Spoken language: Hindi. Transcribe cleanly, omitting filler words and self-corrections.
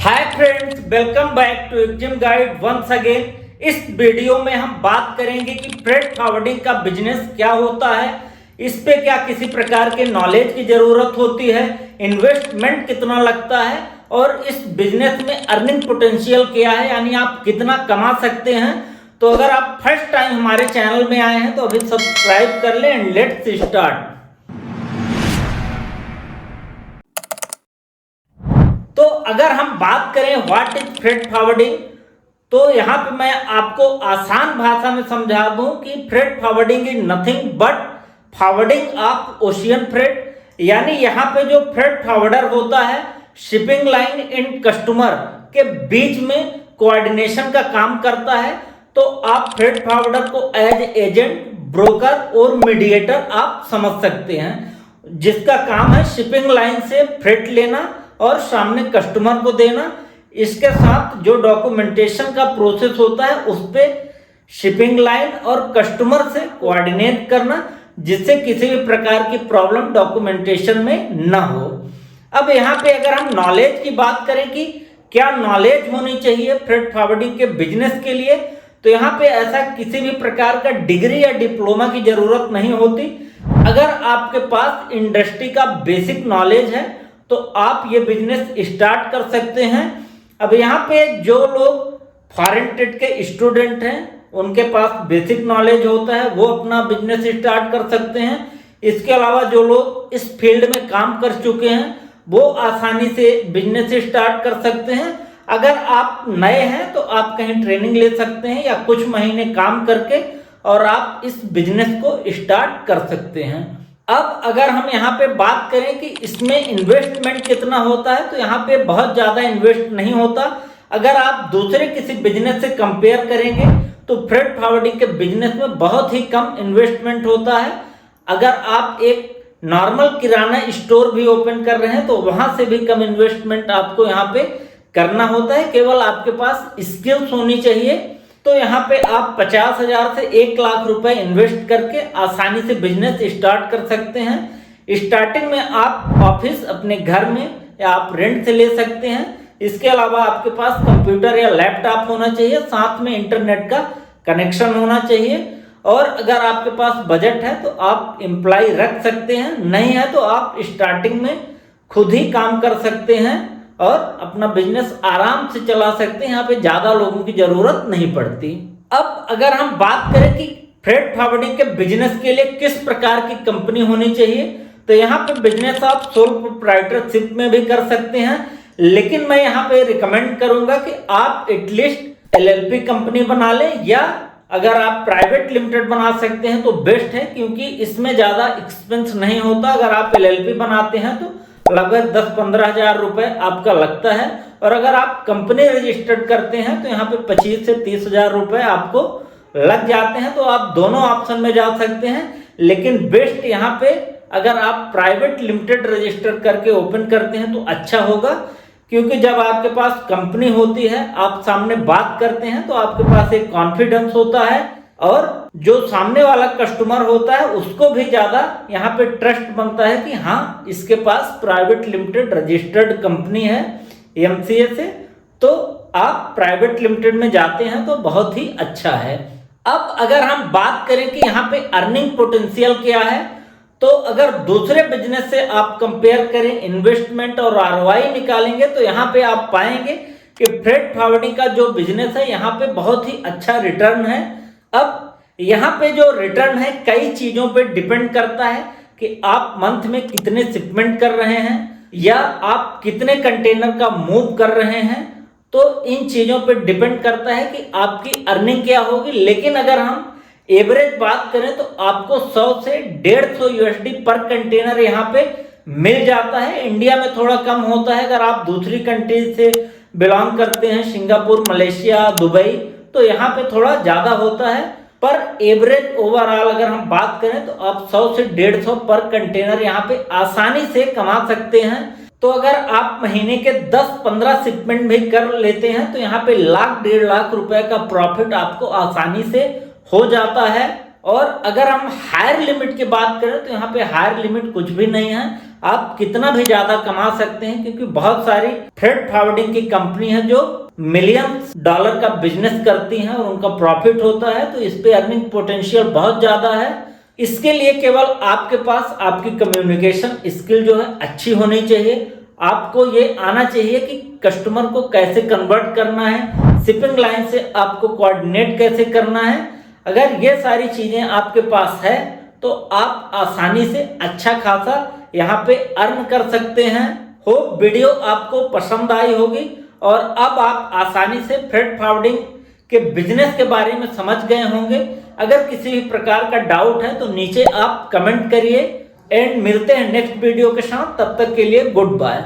Hi friends, welcome back to exam guide once again. इस वीडियो में हम बात करेंगे कि फ्रेट फॉरवर्डिंग का बिजनेस क्या होता है, इस पे क्या किसी प्रकार के नॉलेज की जरूरत होती है, इन्वेस्टमेंट कितना लगता है और इस बिजनेस में अर्निंग पोटेंशियल क्या है, यानी आप कितना कमा सकते हैं। तो अगर आप फर्स्ट टाइम हमारे चैनल में आए हैं तो अभी सब्सक्राइब कर लें एंड लेट्स स्टार्ट। तो अगर हम बात करें व्हाट इज फ्रेट फॉरवर्डिंग, तो यहाँ पे मैं आपको आसान भाषा में समझा दूं कि freight forwarding is nothing but forwarding of ocean freight. यानी यहाँ पे जो फ्रेट फॉरवर्डर होता है शिपिंग लाइन एंड कस्टमर के बीच में कोऑर्डिनेशन का काम करता है। तो आप फ्रेट फॉरवर्डर को एज एजेंट, ब्रोकर और मीडिएटर आप समझ सकते हैं, जिसका काम है शिपिंग लाइन से फ्रेट लेना और सामने कस्टमर को देना। इसके साथ जो डॉक्यूमेंटेशन का प्रोसेस होता है उस पे शिपिंग लाइन और कस्टमर से कोऑर्डिनेट करना, जिससे किसी भी प्रकार की प्रॉब्लम डॉक्यूमेंटेशन में ना हो। अब यहाँ पे अगर हम नॉलेज की बात करें कि क्या नॉलेज होनी चाहिए फ्रेट फॉरवर्डिंग के बिजनेस के लिए, तो यहाँ पे ऐसा किसी भी प्रकार का डिग्री या डिप्लोमा की जरूरत नहीं होती। अगर आपके पास इंडस्ट्री का बेसिक नॉलेज है तो आप ये बिजनेस स्टार्ट कर सकते हैं। अब यहाँ पे जो लोग फॉरेन ट्रेड के स्टूडेंट हैं उनके पास बेसिक नॉलेज होता है, वो अपना बिजनेस स्टार्ट कर सकते हैं। इसके अलावा जो लोग इस फील्ड में काम कर चुके हैं वो आसानी से बिजनेस स्टार्ट कर सकते हैं। अगर आप नए हैं तो आप कहीं ट्रेनिंग ले सकते हैं या कुछ महीने काम करके और आप इस बिजनेस को स्टार्ट कर सकते हैं। अब अगर हम यहाँ पे बात करें कि इसमें इन्वेस्टमेंट कितना होता है, तो यहाँ पे बहुत ज़्यादा इन्वेस्ट नहीं होता। अगर आप दूसरे किसी बिजनेस से कंपेयर करेंगे तो फ्रेट फॉरवर्डिंग के बिजनेस में बहुत ही कम इन्वेस्टमेंट होता है। अगर आप एक नॉर्मल किराना स्टोर भी ओपन कर रहे हैं तो वहाँ से भी कम इन्वेस्टमेंट आपको यहाँ पे करना होता है। केवल आपके पास स्किल्स होनी चाहिए। तो यहाँ पे आप 50,000 से 1 लाख रुपए इन्वेस्ट करके आसानी से बिजनेस स्टार्ट कर सकते हैं। स्टार्टिंग में आप ऑफिस अपने घर में या आप रेंट से ले सकते हैं। इसके अलावा आपके पास कंप्यूटर या लैपटॉप होना चाहिए, साथ में इंटरनेट का कनेक्शन होना चाहिए। और अगर आपके पास बजट है तो आप एम्प्लॉय रख सकते हैं, नहीं है तो आप स्टार्टिंग में खुद ही काम कर सकते हैं और अपना बिजनेस आराम से चला सकते हैं। यहाँ पे ज्यादा लोगों की जरूरत नहीं पड़ती। अब अगर हम बात करें कि फ्रेट फॉरवर्डिंग के बिजनेस के लिए किस प्रकार की कंपनी होनी चाहिए, तो यहाँ पे बिजनेस आप सोल प्रोप्राइटरशिप में भी कर सकते हैं, लेकिन मैं यहाँ पे रिकमेंड करूंगा कि आप एटलीस्ट LLP कंपनी बना लें, या अगर आप प्राइवेट लिमिटेड बना सकते हैं तो बेस्ट है, क्योंकि इसमें ज्यादा एक्सपेंस नहीं होता। अगर आप LLP बनाते हैं तो लगभग 10-15 हजार रुपए आपका लगता है, और अगर आप कंपनी रजिस्टर्ड करते हैं तो यहाँ पे 25 से 30 हजार रुपए आपको लग जाते हैं। तो आप दोनों ऑप्शन में जा सकते हैं, लेकिन बेस्ट यहाँ पे अगर आप प्राइवेट लिमिटेड रजिस्टर करके ओपन करते हैं तो अच्छा होगा, क्योंकि जब आपके पास कंपनी होती है आप सामने बात करते हैं तो आपके पास एक कॉन्फिडेंस होता है, और जो सामने वाला कस्टमर होता है उसको भी ज्यादा यहाँ पे ट्रस्ट बनता है कि हाँ, इसके पास प्राइवेट लिमिटेड रजिस्टर्ड कंपनी है MCA से। तो आप प्राइवेट लिमिटेड में जाते हैं तो बहुत ही अच्छा है। अब अगर हम बात करें कि यहाँ पे अर्निंग पोटेंशियल क्या है, तो अगर दूसरे बिजनेस से आप कंपेयर करें, इन्वेस्टमेंट और ROI निकालेंगे, तो यहाँ पे आप पाएंगे कि फ्रेट फॉरवर्डिंग का जो बिजनेस है यहाँ पे बहुत ही अच्छा रिटर्न है। अब यहाँ पे जो रिटर्न है कई चीजों पे डिपेंड करता है कि आप मंथ में कितने शिपमेंट कर रहे हैं या आप कितने कंटेनर का मूव कर रहे हैं। तो इन चीजों पे डिपेंड करता है कि आपकी अर्निंग क्या होगी। लेकिन अगर हम एवरेज बात करें तो आपको 100 से 150 USD पर कंटेनर यहाँ पे मिल जाता है। इंडिया में थोड़ा कम होता है। अगर आप दूसरी कंट्री से बिलोंग करते हैं, सिंगापुर, मलेशिया, दुबई, तो यहाँ पे थोड़ा ज्यादा होता है। पर एवरेज ओवरऑल अगर हम बात करें तो आप 100 से 150 पर कंटेनर यहाँ पे आसानी से कमा सकते हैं। तो अगर आप महीने के 10-15 शिपमेंट भी कर लेते हैं तो यहाँ पे 1-1.5 लाख रुपए का प्रॉफिट आपको आसानी से हो जाता है। और अगर हम हायर लिमिट की बात करें तो यहाँ पे हायर लिमिट कुछ भी नहीं है। आप कितना भी ज्यादा कमा सकते हैं, क्योंकि बहुत सारी फ्रेट फॉरवर्डिंग की कंपनी है जो मिलियंस डॉलर का बिजनेस करती हैं और उनका प्रॉफिट होता है, तो इस पे अर्निंग पोटेंशियल बहुत ज्यादा है। इसके लिए केवल आपके पास आपकी कम्युनिकेशन स्किल जो है अच्छी होनी चाहिए। आपको ये आना चाहिए कि कस्टमर को कैसे कन्वर्ट करना है, शिपिंग लाइन से आपको कोऑर्डिनेट कैसे करना है। अगर ये सारी चीजें आपके पास है तो आप आसानी से अच्छा खासा यहाँ पे अर्न कर सकते हैं। होप वीडियो आपको पसंद आई होगी और अब आप आसानी से फ्रेट फॉरवर्डिंग के बिजनेस के बारे में समझ गए होंगे। अगर किसी भी प्रकार का डाउट है तो नीचे आप कमेंट करिए एंड मिलते हैं नेक्स्ट वीडियो के साथ। तब तक के लिए गुड बाय।